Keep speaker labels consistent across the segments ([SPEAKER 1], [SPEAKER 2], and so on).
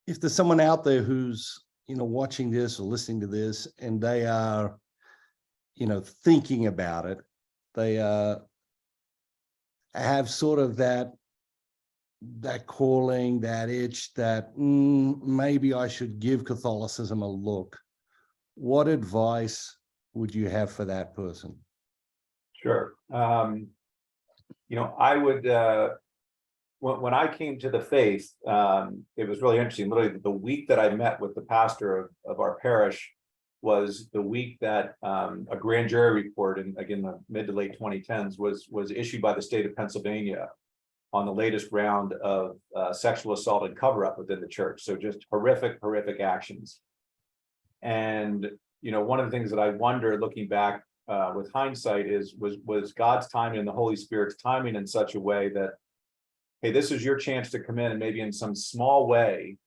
[SPEAKER 1] if there's someone out there who's, watching this or listening to this, and they are, thinking about it, they have sort of that calling, that itch, that maybe I should give Catholicism a look. What advice would you have for that person?
[SPEAKER 2] Sure. I would, when I came to the faith, it was really interesting. Literally, the week that I met with the pastor of our parish was the week that a grand jury report, in again the mid to late 2010s, was issued by the state of Pennsylvania on the latest round of sexual assault and cover-up within the church. So just horrific actions. And one of the things that I wonder, looking back with hindsight, was God's timing and the Holy Spirit's timing in such a way that, hey, this is your chance to come in and maybe in some small way,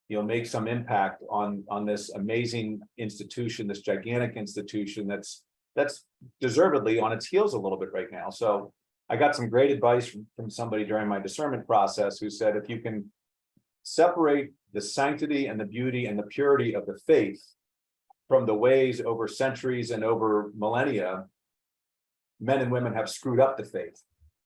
[SPEAKER 2] make some impact on this amazing institution, this gigantic institution that's deservedly on its heels a little bit right now. So I got some great advice from somebody during my discernment process who said, if you can separate the sanctity and the beauty and the purity of the faith from the ways over centuries and over millennia, men and women have screwed up the faith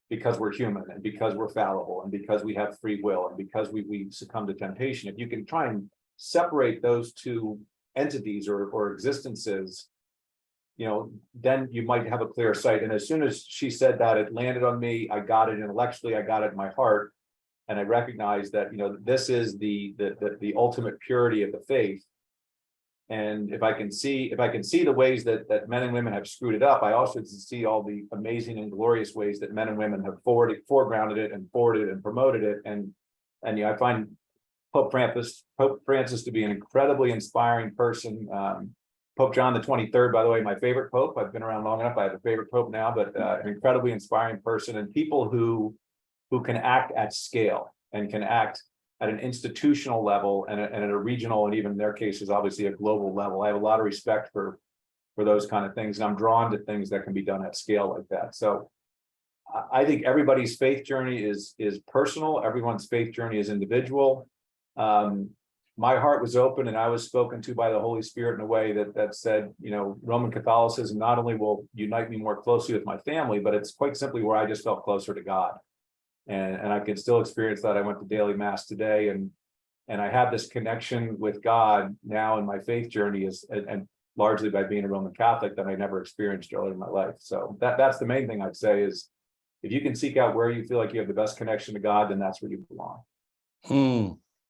[SPEAKER 2] because we're human and because we're fallible and because we have free will and because we succumb to temptation. If you can try and separate those two entities or existences, then you might have a clear sight. And as soon as she said that, it landed on me. I got it intellectually, I got it in my heart, and I recognized that this is the ultimate purity of the faith. And if I can see the ways that men and women have screwed it up, I also see all the amazing and glorious ways that men and women have foregrounded it and forwarded and promoted it. And I find Pope Francis to be an incredibly inspiring person. Pope John the 23rd, by the way, my favorite pope. I've been around long enough. I have a favorite pope now, but an incredibly inspiring person, and people who can act at scale and can act at an institutional level and at a regional, and even in their cases, obviously a global level. I have a lot of respect for those kind of things, and I'm drawn to things that can be done at scale like that. So I think everybody's faith journey is personal. Everyone's faith journey is individual. My heart was open, and I was spoken to by the Holy Spirit in a way that said, Roman Catholicism not only will unite me more closely with my family, but it's quite simply where I just felt closer to God. And I can still experience that. I went to daily mass today, and I have this connection with God now in my faith journey, and largely by being a Roman Catholic, that I never experienced earlier in my life. So that's the main thing I'd say is, if you can seek out where you feel like you have the best connection to God, then that's where you belong.